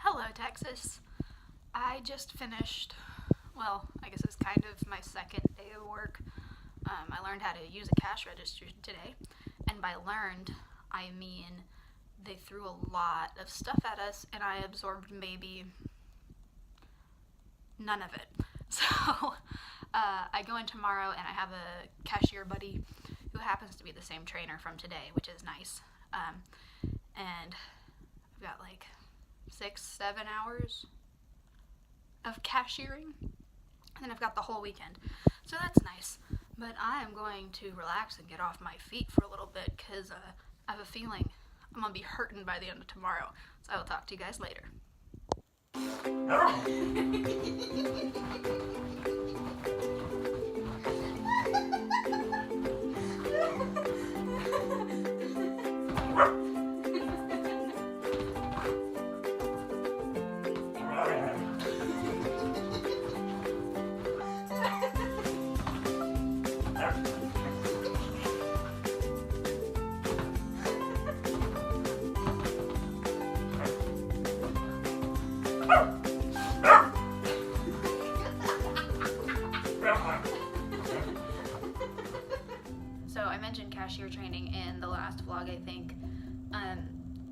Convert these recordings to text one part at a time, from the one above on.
Hello, Texas. I just finished, I guess it's kind of my second day of work. I learned how to use a cash register today, and by learned, I mean they threw a lot of stuff at us, and I absorbed maybe none of it. So, I go in tomorrow, and I have a cashier buddy who happens to be the same trainer from today, which is nice. And I've got like 6-7 hours of cashiering, and then I've got the whole weekend, so that's nice. But I am going to relax and get off my feet for a little bit because I have a feeling I'm gonna be hurting by the end of tomorrow. So I will talk to you guys later. So I mentioned cashier training in the last vlog, I think.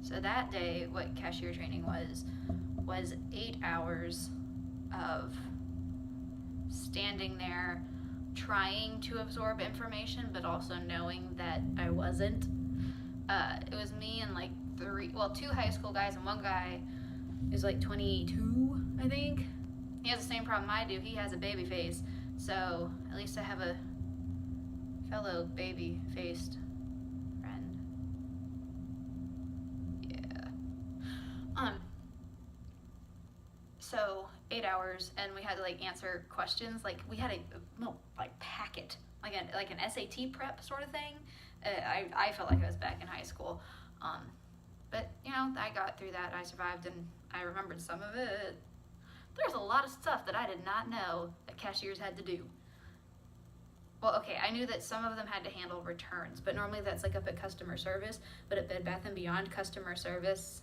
So that day, what cashier training was 8 hours of standing there trying to absorb information, but also knowing that I wasn't. It was me and like two high school guys, and one guy is like 22, I think. He has the same problem I do. He has a baby face, so at least I have a fellow baby-faced friend. Yeah. So 8 hours, and we had to like answer questions. Like we had a little like packet, like an SAT prep sort of thing. I felt like I was back in high school. But you know, I got through that. I survived, and I remembered some of it. There's a lot of stuff that I did not know that cashiers had to do. Well, okay, I knew that some of them had to handle returns, but normally that's like up at customer service. But at Bed Bath & Beyond, customer service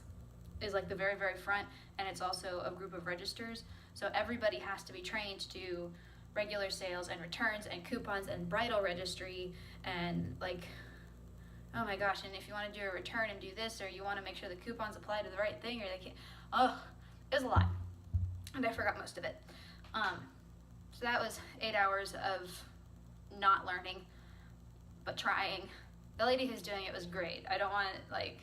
is like the very, very front, and it's also a group of registers. So everybody has to be trained to do regular sales and returns and coupons and bridal registry and like, oh my gosh, and if you want to do a return and do this, or you want to make sure the coupons apply to the right thing, or they can't, it was a lot. And I forgot most of it. So that was 8 hours of not learning, but trying. The lady who's doing it was great. I don't want to like,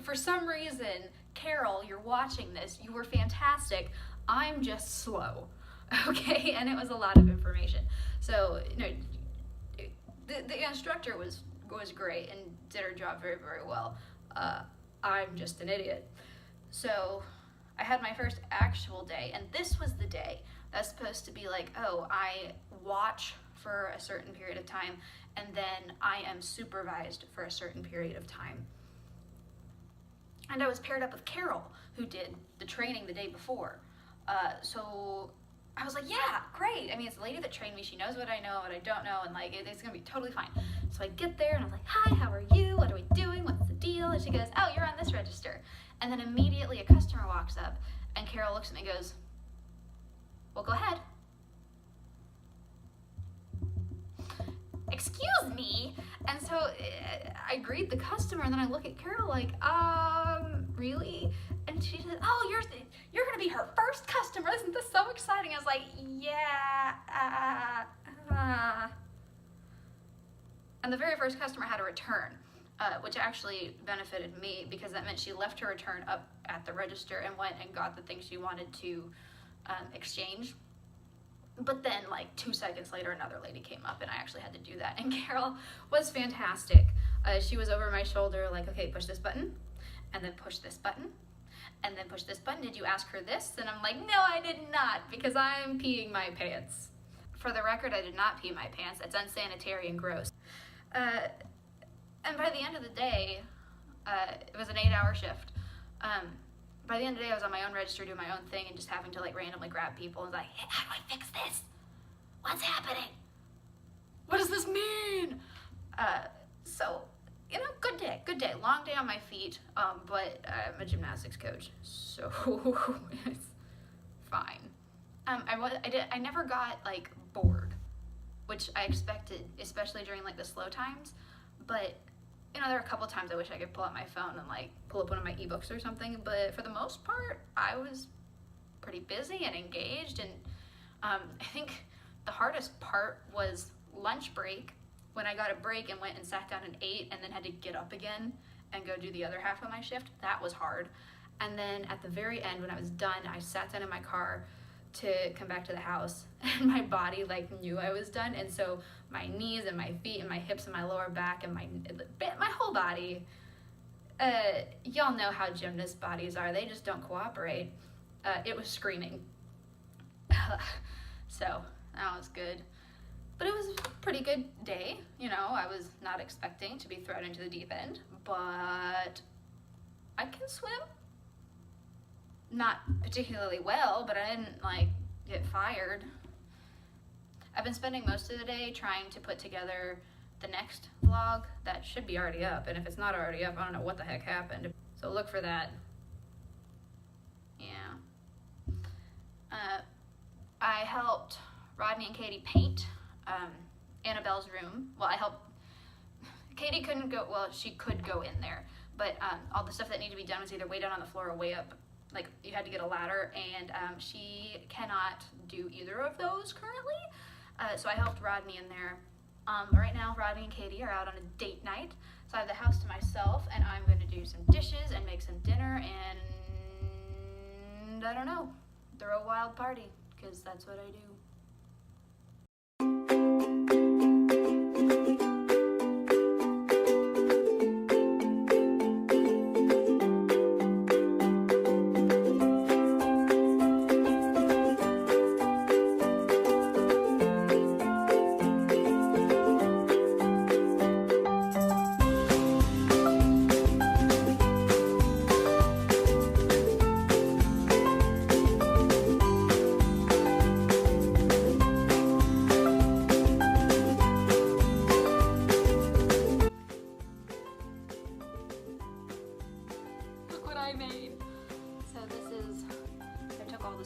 for some reason, Carol, you're watching this, you were fantastic. I'm just slow, okay? And it was a lot of information. So, you know, the instructor was great and did her job very, very well. I'm just an idiot. So I had my first actual day, and this was the day that's supposed to be like, oh, I watch for a certain period of time, and then I am supervised for a certain period of time. And I was paired up with Carol, who did the training the day before. So I was like, yeah, great. I mean, it's the lady that trained me. She knows what I know, what I don't know, and like, it's gonna be totally fine. So I get there, and I'm like, hi, how are you? What are we doing? What's the deal? And she goes, oh, you're on this register. And then immediately a customer walks up, and Carol looks at me and goes, well, go ahead. Excuse me? And so I greet the customer, and then I look at Carol like, really? And she said, oh, you're gonna be her first customer. Isn't this so exciting? I was like, yeah. And the very first customer had a return, which actually benefited me because that meant she left her return up at the register and went and got the things she wanted to exchange. But then like 2 seconds later, another lady came up, and I actually had to do that. And Carol was fantastic. She was over my shoulder like, okay, push this button, and then push this button, and then push this button. Did you ask her this? And I'm like, no, I did not, because I'm peeing my pants. For the record, I did not pee my pants. That's unsanitary and gross. And by the end of the day, it was an 8-hour shift. By the end of the day, I was on my own register doing my own thing and just having to like randomly grab people and like, hey, how do I fix this? What's happening? What does this mean? So good day, long day on my feet, but I'm a gymnastics coach, so it's fine. I never got like bored, which I expected, especially during like the slow times, but there were a couple times I wish I could pull out my phone and like pull up one of my ebooks or something, but for the most part, I was pretty busy and engaged, and I think the hardest part was lunch break, when I got a break and went and sat down and ate and then had to get up again and go do the other half of my shift. That was hard. And then at the very end, when I was done, I sat down in my car to come back to the house, and my body like knew I was done, and so my knees and my feet and my hips and my lower back and my whole body, y'all know how gymnast bodies are, they just don't cooperate. It was screaming. So that was good. But it was a pretty good day. I was not expecting to be thrown into the deep end, but I can swim. Not particularly well, but I didn't like get fired. I've been spending most of the day trying to put together the next vlog that should be already up, and if it's not already up, I don't know what the heck happened. So look for that. Yeah. I helped Rodney and Katie paint Annabelle's room. Well, I helped. Katie couldn't go. Well, she could go in there, but all the stuff that needed to be done was either way down on the floor or way up. Like you had to get a ladder, and she cannot do either of those currently. So I helped Rodney in there. Right now, Rodney and Katie are out on a date night, so I have the house to myself, and I'm going to do some dishes and make some dinner, and I don't know, throw a wild party, because that's what I do.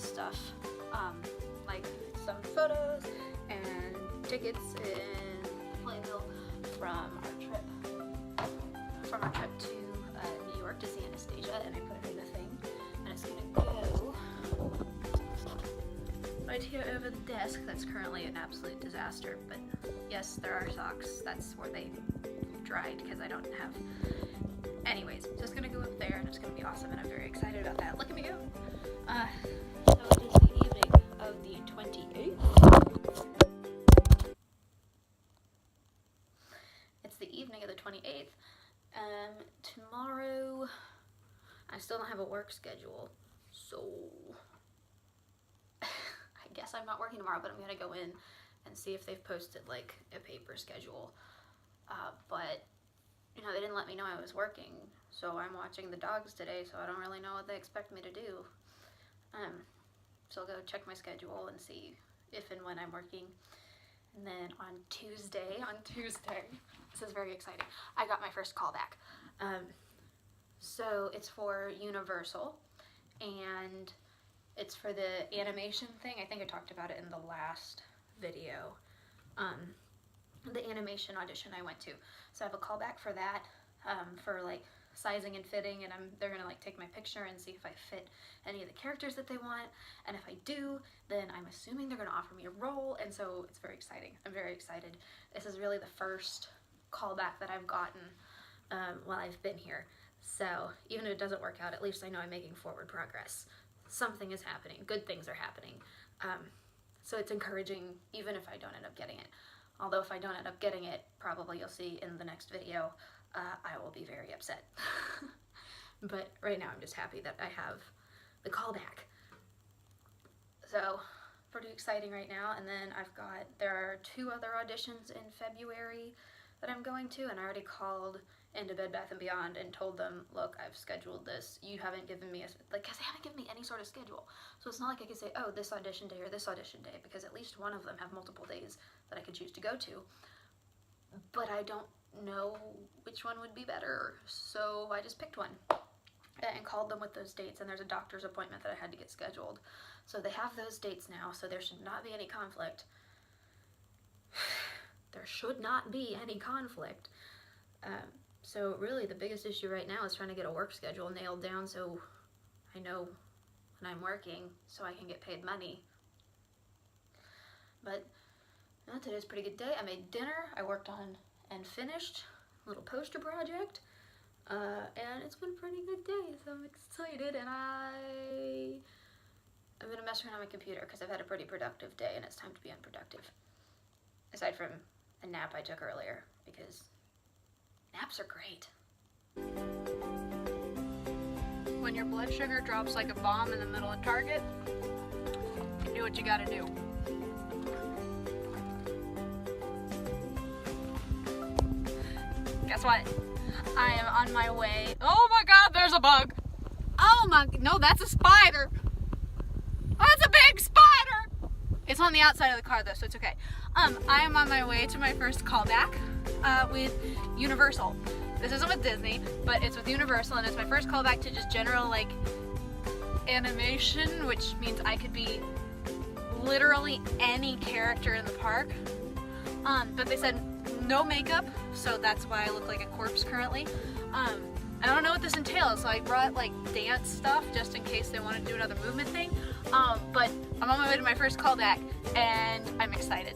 Stuff, like some photos and tickets in Playville from our trip to New York to see Anastasia, and I put it in a thing, and it's gonna go right here over the desk. That's currently an absolute disaster, but yes, there are socks. That's where they dried because I don't have. Anyways, so it's gonna go up there, and it's gonna be awesome, and I'm very excited about that. Look at me go. So it is the evening of the 28th. It's the evening of the 28th. Tomorrow, I still don't have a work schedule, so I guess I'm not working tomorrow, but I'm gonna go in and see if they've posted like a paper schedule. But they didn't let me know I was working, so I'm watching the dogs today, so I don't really know what they expect me to do. So I'll go check my schedule and see if and when I'm working. And then on Tuesday, this is very exciting, I got my first call back. So it's for Universal, and it's for the animation thing. I think I talked about it in the last video. The animation audition I went to. So I have a call back for that, for like sizing and fitting, and they're gonna like take my picture and see if I fit any of the characters that they want, and if I do, then I'm assuming they're gonna offer me a role, and so it's very exciting. I'm very excited. This is really the first callback that I've gotten while I've been here, so even if it doesn't work out, at least I know I'm making forward progress. Something is happening. Good things are happening. So it's encouraging even if I don't end up getting it. Although if I don't end up getting it, probably you'll see in the next video, I will be very upset. But right now I'm just happy that I have the callback. So pretty exciting right now. And then there are 2 other auditions in February that I'm going to, and I already called into Bed Bath & Beyond and told them, look, I've scheduled this. You haven't given me because they haven't given me any sort of schedule. So it's not like I could say, oh, this audition day or this audition day, because at least one of them have multiple days that I could choose to go to. But I don't know which one would be better. So I just picked one and called them with those dates, and there's a doctor's appointment that I had to get scheduled. So they have those dates now, so there should not be any conflict. There should not be any conflict. So really the biggest issue right now is trying to get a work schedule nailed down so I know when I'm working so I can get paid money. But today's a pretty good day. I made dinner, I worked on and finished a little poster project, and it's been a pretty good day, so I'm excited, and I'm gonna mess around on my computer because I've had a pretty productive day and it's time to be unproductive. Aside from a nap I took earlier, because naps are great. When your blood sugar drops like a bomb in the middle of Target, do what you gotta do. Guess what? I am on my way. Oh my god, there's a bug! Oh my, no, that's a spider! Oh, it's a big spider! It's on the outside of the car though, so it's okay. I am on my way to my first callback with Universal. This isn't with Disney, but it's with Universal, and it's my first callback to just general like animation, which means I could be literally any character in the park. But they said no makeup, so that's why I look like a corpse currently. I don't know what this entails, so I brought like dance stuff just in case they want to do another movement thing. But I'm on my way to my first callback, and I'm excited.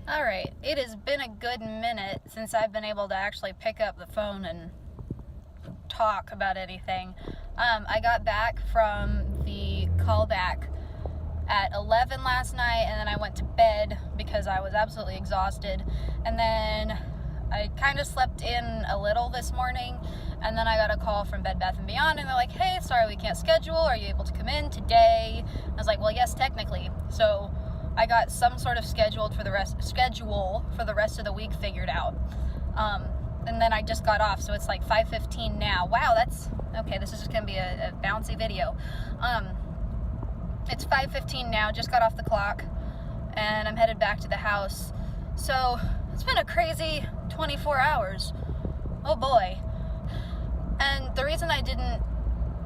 Alright, it has been a good minute since I've been able to actually pick up the phone and talk about anything. I got back from the callback at 11 last night, and then I went to bed because I was absolutely exhausted, and then I kind of slept in a little this morning, and then I got a call from Bed Bath & Beyond, and they're like, hey, sorry we can't schedule, are you able to come in today? I was like, well, yes, technically. So I got some sort of schedule for the rest of the week figured out. And then I just got off, so it's like 5:15 now. Wow, that's okay. This is just gonna be a bouncy video. It's 5:15 now, just got off the clock, and I'm headed back to the house. So it's been a crazy 24 hours. Oh boy. And the reason I didn't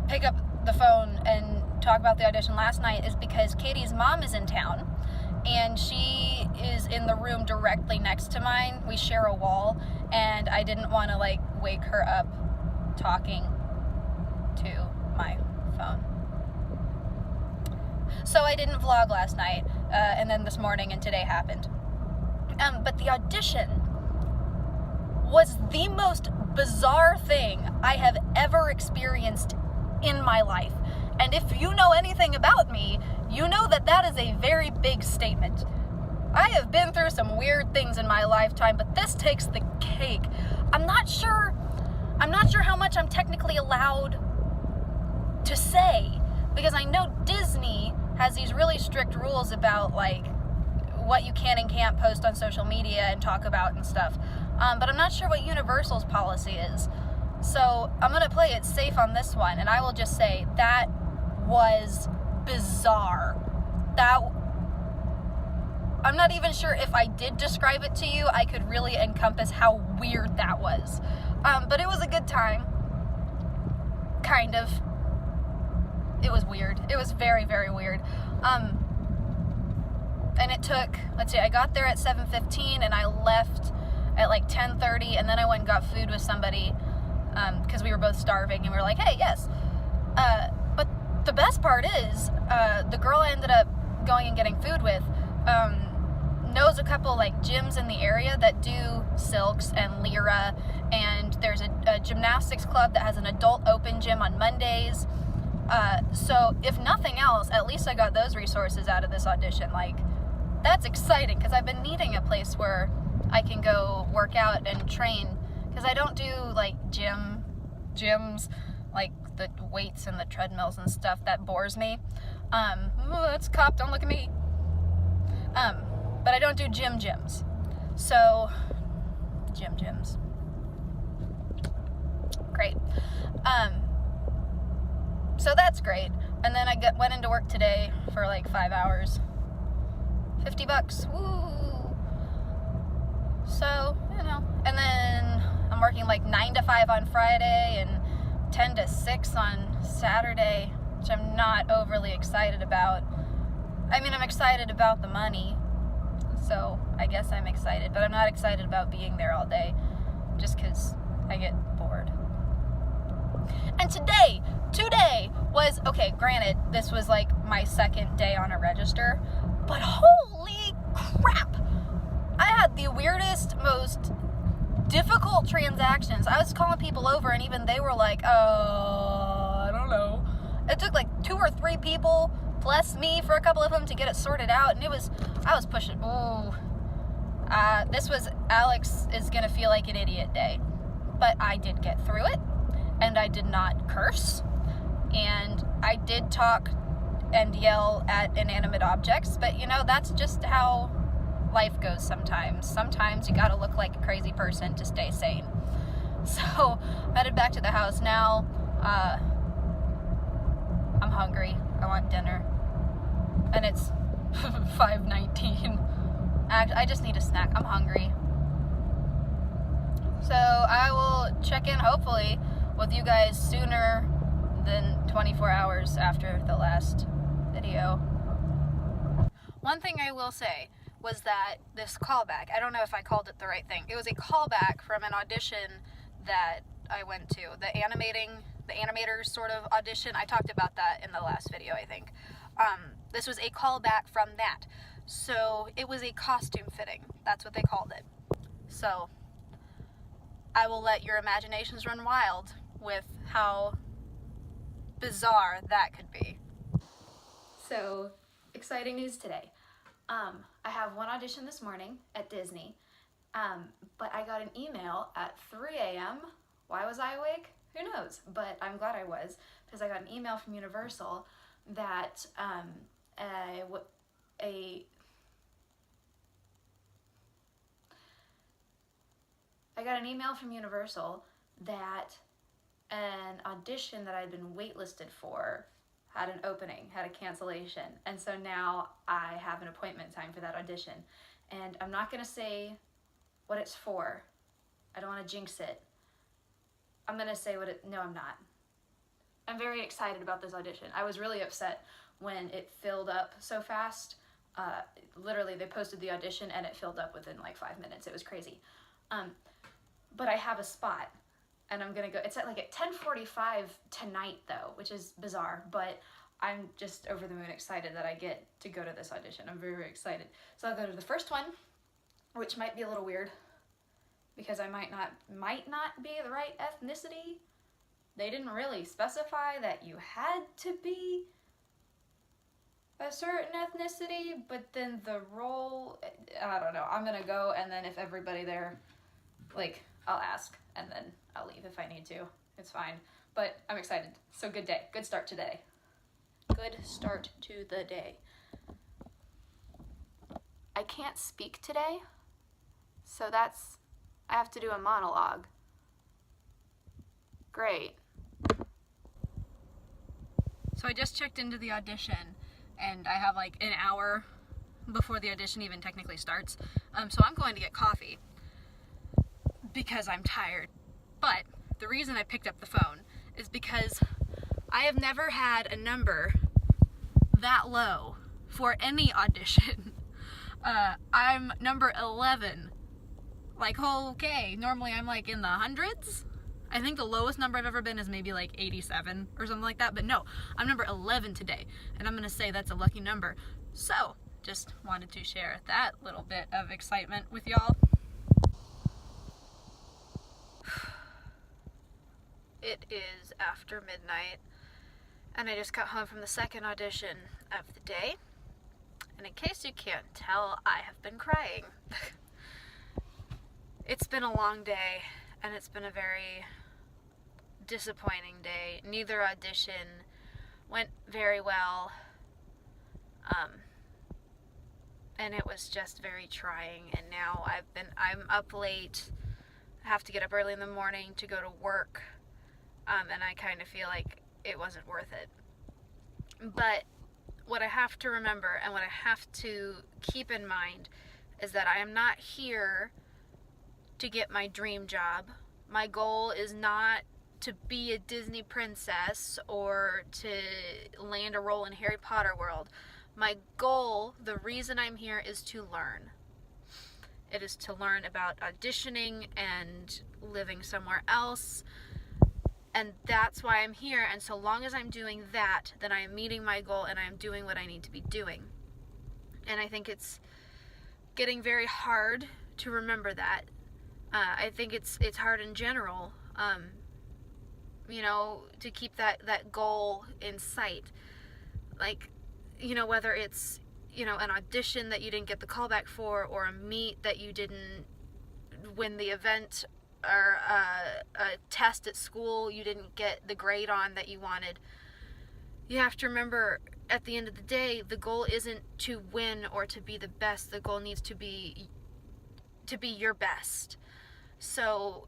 pick up the phone and talk about the audition last night is because Katie's mom is in town, and she is in the room directly next to mine. We share a wall, and I didn't want to like wake her up talking to my phone. So I didn't vlog last night, and then this morning and today happened. But the audition was the most bizarre thing I have ever experienced in my life. And if you know anything about me, you know that that is a very big statement. I have been through some weird things in my lifetime, but this takes the cake. I'm not sure how much I'm technically allowed to say, because I know Disney has these really strict rules about like what you can and can't post on social media and talk about and stuff. But I'm not sure what Universal's policy is. So I'm gonna play it safe on this one, and I will just say that was bizarre. I'm not even sure if I did describe it to you, I could really encompass how weird that was. But it was a good time. Kind of. It was weird. It was very, very weird. And it took, let's see, I got there at 7:15 and I left at like 10:30, and then I went and got food with somebody because we were both starving, and we were like, hey, yes. But the best part is the girl I ended up going and getting food with knows a couple like gyms in the area that do Silks and Lyra, and there's a gymnastics club that has an adult open gym on Mondays. So if nothing else, at least I got those resources out of this audition. Like, that's exciting, because I've been needing a place where I can go work out and train, because I don't do like gyms, like the weights and the treadmills and stuff. That bores me. It's a cop, don't look at me. But I don't do gyms. So, gyms. Great. So that's great. And then I went into work today for like 5 hours. $50, woo! So, you know, and then I'm working like 9 to 5 on Friday and 10 to 6 on Saturday, which I'm not overly excited about. I mean, I'm excited about the money, so I guess I'm excited, but I'm not excited about being there all day just because I get bored. And today was, okay, granted, this was like my second day on a register, but holy crap! I had the weirdest, most difficult transactions. I was calling people over and even they were like, I don't know. It took like 2 or 3 people plus me for a couple of them to get it sorted out, and I was pushing. This was Alex is gonna feel like an idiot day, but I did get through it, and I did not curse, and I did talk and yell at inanimate objects, but you know, that's just how life goes sometimes. Sometimes you gotta look like a crazy person to stay sane. So, headed back to the house now. I'm hungry. I want dinner. And it's 5:19. I just need a snack. I'm hungry. So, I will check in, hopefully, with you guys sooner than 24 hours after the last video. One thing I will say was that this callback, I don't know if I called it the right thing. It was a callback from an audition that I went to. The animators sort of audition. I talked about that in the last video, I think. This was a callback from that. So it was a costume fitting. That's what they called it. So I will let your imaginations run wild with how bizarre that could be. So, exciting news today. I have one audition this morning at Disney, but I got an email at 3 a.m. Why was I awake? Who knows? But I'm glad I was, because I got an email from Universal that an audition that I'd been waitlisted for had an opening, had a cancellation, and so now I have an appointment time for that audition. And I'm not gonna say what it's for. I don't want to jinx it. I'm gonna say no, I'm not. I'm very excited about this audition. I was really upset when it filled up so fast. Literally, they posted the audition and it filled up within like 5 minutes. It was crazy. But I have a spot, and I'm gonna go. It's at 10:45 tonight though, which is bizarre, but I'm just over the moon excited that I get to go to this audition. I'm very, very excited. So I'll go to the first one, which might be a little weird because I might not be the right ethnicity. They didn't really specify that you had to be a certain ethnicity, but then the role, I don't know. I'm gonna go, and then if everybody there, I'll ask, and then I'll leave if I need to. It's fine. But I'm excited. So good day. Good start today. Good start to the day. I can't speak today, so I have to do a monologue. Great. So I just checked into the audition, and I have an hour before the audition even technically starts. So I'm going to get coffee because I'm tired. But the reason I picked up the phone is because I have never had a number that low for any audition. I'm number 11. Okay, normally I'm in the hundreds. I think the lowest number I've ever been is maybe 87 or something like that, but no, I'm number 11 today, and I'm gonna say that's a lucky number. So, just wanted to share that little bit of excitement with y'all. It is after midnight, and I just got home from the second audition of the day, and in case you can't tell, I have been crying. It's been a long day, and it's been a very disappointing day. Neither audition went very well, and it was just very trying. And now I'm up late, have to get up early in the morning to go to work, and I kind of feel like it wasn't worth it. But what I have to remember and what I have to keep in mind is that I am not here to get my dream job. My goal is not to be a Disney princess or to land a role in Harry Potter world. My goal, the reason I'm here, is to learn. It is to learn about auditioning and living somewhere else. And that's why I'm here. And so long as I'm doing that, then I am meeting my goal and I am doing what I need to be doing. And I think it's getting very hard to remember that. I think it's hard in general, to keep that goal in sight. Like, whether it's, an audition that you didn't get the callback for, or a meet that you didn't win the event, or a test at school you didn't get the grade on that you wanted. You have to remember, at the end of the day, the goal isn't to win or to be the best. The goal needs to be your best. So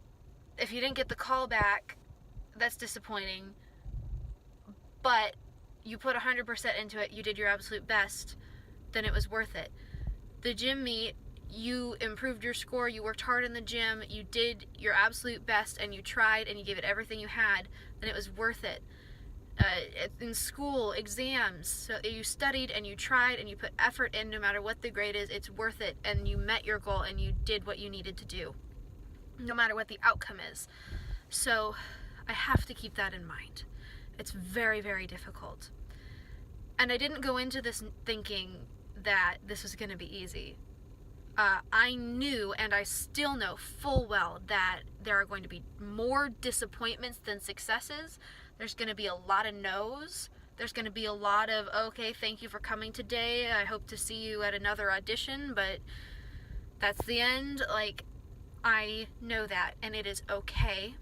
if you didn't get the callback, that's disappointing, but you put 100% into it, you did your absolute best, then it was worth it. The gym meet, you improved your score, you worked hard in the gym, you did your absolute best, and you tried and you gave it everything you had, then it was worth it. In school, exams, so you studied and you tried and you put effort in, no matter what the grade is, it's worth it, and you met your goal and you did what you needed to do, no matter what the outcome is. So I have to keep that in mind. It's very, very difficult. And I didn't go into this thinking that this was going to be easy. I knew, and I still know full well, that there are going to be more disappointments than successes. There's going to be a lot of no's. There's going to be a lot of, okay, thank you for coming today. I hope to see you at another audition, but that's the end. Like, I know that, and it is okay.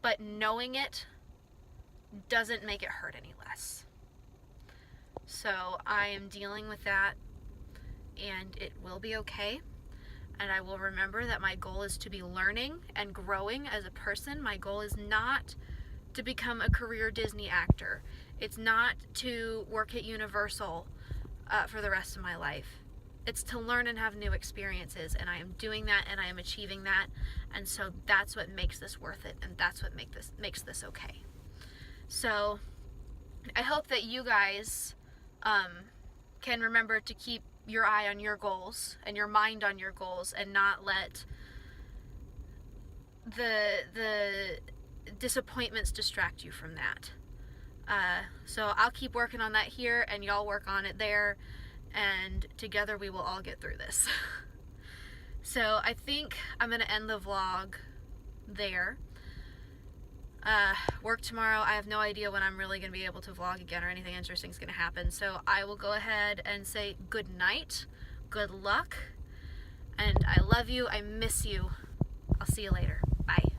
But knowing it doesn't make it hurt any less. So I am dealing with that, and it will be okay. And I will remember that my goal is to be learning and growing as a person. My goal is not to become a career Disney actor. It's not to work at Universal for the rest of my life. It's to learn and have new experiences, and I am doing that, and I am achieving that, and so that's what makes this worth it, and that's what makes this okay. So I hope that you guys can remember to keep your eye on your goals and your mind on your goals, and not let the disappointments distract you from that. So I'll keep working on that here, and y'all work on it there, and together we will all get through this. So I think I'm going to end the vlog there. Work tomorrow. I have no idea when I'm really going to be able to vlog again, or anything interesting is going to happen. So I will go ahead and say good night, good luck, and I love you. I miss you. I'll see you later. Bye.